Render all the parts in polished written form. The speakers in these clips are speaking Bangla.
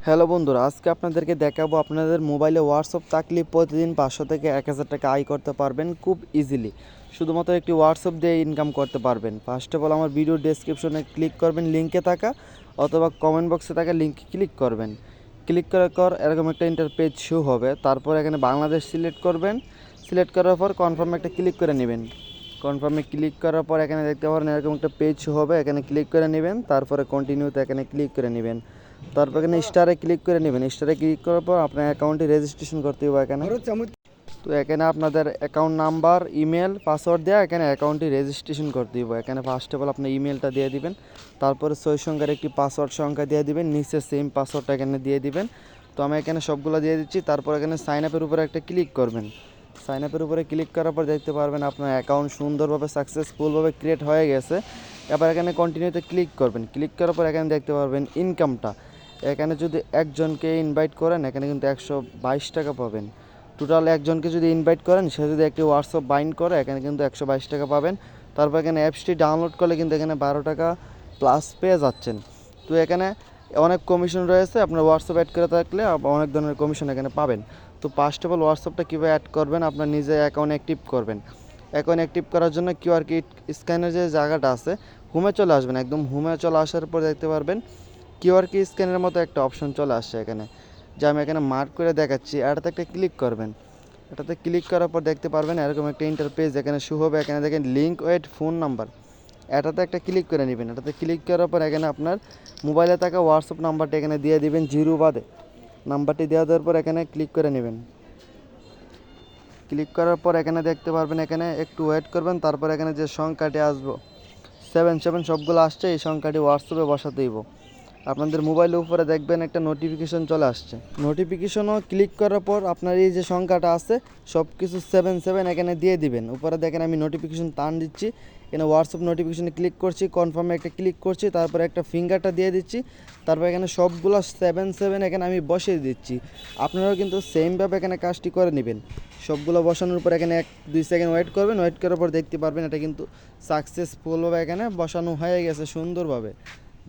হ্যালো বন্ধুরা, আজকে আপনাদেরকে দেখাবো আপনাদের মোবাইলে হোয়াটসঅ্যাপ থাকলে প্রতিদিন 500 থেকে 1000 টাকা আয় করতে পারবেন খুব ইজিলি। শুধুমাত্র একটি হোয়াটসঅ্যাপ দিয়ে ইনকাম করতে পারবেন। ফার্স্ট অফ অল আমার ভিডিও ডেসক্রিপশনে ক্লিক করবেন লিঙ্কে থাকা, অথবা কমেন্ট বক্সে থাকা লিঙ্কে ক্লিক করবেন। ক্লিক করার পর এরকম একটা ইন্টারপেজ শো হবে। তারপর এখানে বাংলাদেশ সিলেক্ট করবেন। সিলেক্ট করার পর কনফার্মে একটা ক্লিক করে নেবেন। কনফার্মে ক্লিক করার পর এখানে দেখতে পারেন এরকম একটা পেজ শো হবে, এখানে ক্লিক করে নেবেন। তারপরে কন্টিনিউতে এখানে ক্লিক করে নেবেন। তারপর এখানে স্টারে ক্লিক করে নেবেন। স্টারে ক্লিক করার পর আপনার অ্যাকাউন্টটি রেজিস্ট্রেশন করতে হবে এখানে। তো এখানে আপনাদের অ্যাকাউন্ট নাম্বার, ইমেল, পাসওয়ার্ড দেওয়া এখানে অ্যাকাউন্টটি রেজিস্ট্রেশন করতে হবে। এখানে ফার্স্ট অফ অল আপনি ইমেলটা দিয়ে দিবেন, তারপরে 6 সংখ্যার একটি পাসওয়ার্ড সংখ্যা দিয়ে দিবেন, নিচে সেম পাসওয়ার্ডটা এখানে দিয়ে দিবেন। তো আমি এখানে সবগুলো দিয়ে দিচ্ছি। তারপর এখানে সাইন আপের উপরে একটা ক্লিক করবেন। সাইন আপের উপরে ক্লিক করার পর দেখতে পারবেন আপনার অ্যাকাউন্ট সুন্দরভাবে সাকসেসফুলভাবে ক্রিয়েট হয়ে গেছে। এবার এখানে কন্টিনিউতে ক্লিক করবেন। ক্লিক করার পর এখানে দেখতে পারবেন ইনকামটা। এখানে যদি একজনকে ইনভাইট করেন এখানে কিন্তু 122 টাকা পাবেন। টোটাল একজনকে যদি ইনভাইট করেন, সে যদি একটি হোয়াটসঅ্যাপ বাইন্ড করে এখানে কিন্তু 122 টাকা পাবেন। তারপর এখানে অ্যাপসটি ডাউনলোড করলে কিন্তু এখানে 12 টাকা প্লাস পেয়ে যাচ্ছেন। তো এখানে অনেক কমিশন রয়েছে, আপনার হোয়াটসঅ্যাপ অ্যাড করে থাকলে অনেক ধরনের কমিশন এখানে পাবেন। তো ফার্স্ট অফ অল হোয়াটসঅ্যাপটা কীভাবে অ্যাড করবেন, আপনার নিজে অ্যাকাউন্ট অ্যাক্টিভ করবেন। অ্যাকাউন্ট অ্যাক্টিভ করার জন্য কিউআর স্ক্যানের যে জায়গাটা আছে, হোমে চলে আসবেন। একদম হোমে চলে আসার পর দেখতে পারবেন কিউআর স্ক্যানের মতো একটা অপশন চলে আসছে এখানে, যা আমি এখানে মার্ক করে দেখাচ্ছি। এটাতে একটা ক্লিক করবেন। এটাতে ক্লিক করার পর দেখতে পারবেন এরকম একটা ইন্টারপেজ এখানে শো হবে। এখানে দেখেন লিঙ্ক উইথ ফোন নাম্বার, এটাতে একটা ক্লিক করে নেবেন। এটাতে ক্লিক করার পর এখানে আপনার মোবাইলে থাকা হোয়াটসঅ্যাপ নাম্বারটা এখানে দিয়ে দিবেন, জিরো বাদে নাম্বারটি দেওয়ার পর এখানে ক্লিক করে নেবেন। ক্লিক করার পর এখানে দেখতে পারবেন, এখানে একটু ওয়েট করবেন। তারপর এখানে যে সংখ্যাটি আসবো 77 সবগুলো আসছে, এই সংখ্যাটি হোয়াটসঅ্যাপে বসাতে দিব। আপনাদের মোবাইলের উপরে দেখবেন একটা নোটিফিকেশন চলে আসছে। নোটিফিকেশনও ক্লিক করার পর আপনার এই যে সংখ্যাটা আছে সব কিছু 77 এখানে দিয়ে দিবেন। উপরে দেখেন আমি নোটিফিকেশন টান দিচ্ছি, এখানে হোয়াটসঅ্যাপ নোটিফিকেশনে ক্লিক করছি, কনফার্মে একটা ক্লিক করছি, তারপরে একটা ফিঙ্গারটা দিয়ে দিচ্ছি। তারপর এখানে সবগুলো 77 এখানে আমি বসিয়ে দিচ্ছি। আপনারাও কিন্তু সেমভাবে এখানে কাজটি করে নেবেন। সবগুলো বসানোর পর এখানে 1-2 সেকেন্ড ওয়েট করবেন। ওয়েট করার পর দেখতে পারবেন এটা কিন্তু সাকসেসফুলভাবে এখানে বসানো হয়ে গেছে সুন্দরভাবে।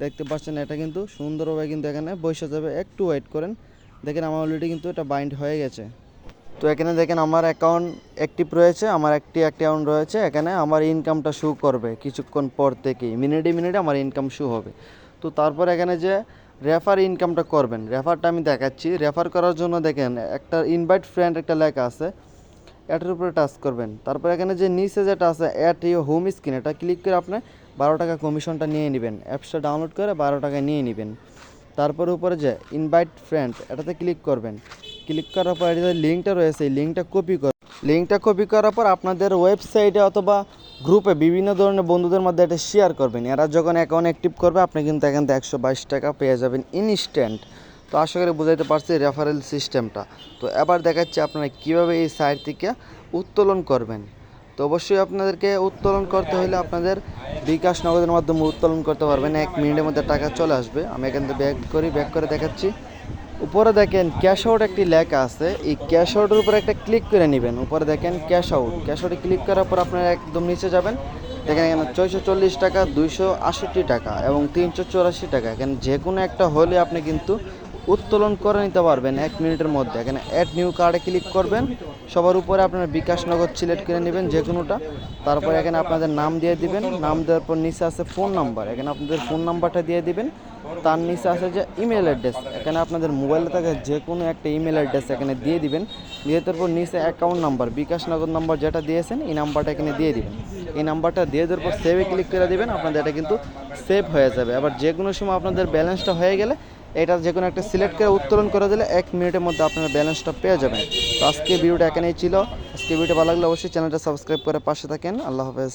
দেখতে পাচ্ছেন এটা কিন্তু সুন্দরভাবে কিন্তু এখানে বসে যাবে। একটু ওয়েট করেন, দেখেন আমার অলরেডি কিন্তু এটা বাইন্ড হয়ে গেছে। তো এখানে দেখেন আমার অ্যাকাউন্ট অ্যাক্টিভ রয়েছে, আমার একটি অ্যাকাউন্ট রয়েছে। এখানে আমার ইনকামটা শো করবে কিছুক্ষণ পর থেকেই, মিনিটে মিনিটে আমার ইনকাম শো হবে। তো তারপর এখানে যে রেফার ইনকামটা করবেন, রেফারটা আমি দেখাচ্ছি। রেফার করার জন্য দেখেন একটা ইনভাইট ফ্রেন্ড একটা লেখা আছে, এটার উপরে টাচ করবেন। তারপর এখানে যে নিচে যেটা আছে অ্যাট ইউর হোম স্ক্রিন, এটা ক্লিক করে আপনি 12 টাকা কমিশনটা নিয়ে নেবেন। অ্যাপসটা ডাউনলোড করে 12 টাকায় নিয়ে নেবেন। তারপর উপরে যে ইনভাইট ফ্রেন্ড এটাতে ক্লিক করবেন। ক্লিক করার পর এটা লিঙ্কটা রয়েছে, এই লিঙ্কটা কপি করার পর আপনাদের ওয়েবসাইটে অথবা গ্রুপে বিভিন্ন ধরনের বন্ধুদের মধ্যে এটা শেয়ার করবেন। এরা যখন অ্যাকাউন্ট অ্যাক্টিভ করবে আপনি কিন্তু এখান থেকে 122 টাকা পেয়ে যাবেন ইনস্ট্যান্ট। তো আশা করি বুঝাইতে পারছি রেফারেল সিস্টেমটা। তো এবার দেখাচ্ছি আপনারা কীভাবে এই সাইট থেকে উত্তোলন করবেন। তো অবশ্যই আপনাদেরকে উত্তোলন করতে হলে আপনাদের বিকাশ নগদের মাধ্যমে উত্তোলন করতে পারবেন। 1 মিনিটের মধ্যে টাকা চলে আসবে। আমি এখান থেকে ব্যাক করে দেখাচ্ছি। উপরে দেখেন ক্যাশ আউট একটি লেখা আছে, এই ক্যাশ আউটের উপরে একটা ক্লিক করে নেবেন। উপরে দেখেন ক্যাশ আউটে ক্লিক করার পর আপনারা একদম নিচে যাবেন। দেখেন এখানে 440 টাকা, 268 টাকা এবং 384 টাকা। এখানে যে কোনো একটা হলে আপনি কিন্তু উত্তোলন করে নিতে পারবেন 1 মিনিটের মধ্যে। এখানে অ্যাড নিউ কার্ডে ক্লিক করবেন। সবার উপরে আপনার বিকাশ নগদ সিলেক্ট করে নেবেন যে কোনোটা। তারপর এখানে আপনাদের নাম দিয়ে দিবেন। নাম দেওয়ার পর নিচে আছে ফোন নাম্বার, এখানে আপনাদের ফোন নাম্বারটা দিয়ে দিবেন। তার নিচে আছে যে ইমেল অ্যাড্রেস, এখানে আপনাদের মোবাইলে থাকে যে কোনো একটা ইমেল অ্যাড্রেস এখানে দিয়ে দিবেন। দিয়ে দেওয়ার পর নিচে অ্যাকাউন্ট নাম্বার, বিকাশ নগদ নাম্বার যেটা দিয়েছেন এই নাম্বারটা এখানে দিয়ে দিবেন। এই নাম্বারটা দিয়ে দেওয়ার পর সেভে ক্লিক করে দেবেন। আপনাদের এটা কিন্তু সেভ হয়ে যাবে। আবার যে কোনো সময় আপনাদের ব্যালেন্সটা হয়ে গেলে এটা যে কোনো একটা সিলেক্ট করে উত্তোলন করে দিলে 1 মিনিটের মধ্যে আপনারা ব্যালেন্সটা পেয়ে যাবেন। তো আজকে ভিডিওটা এখানেই ছিল। আজকে ভিডিওটা ভালো লাগলে অবশ্যই চ্যানেলটা সাবস্ক্রাইব করে পাশে থাকেন। আল্লাহ হাফেজ।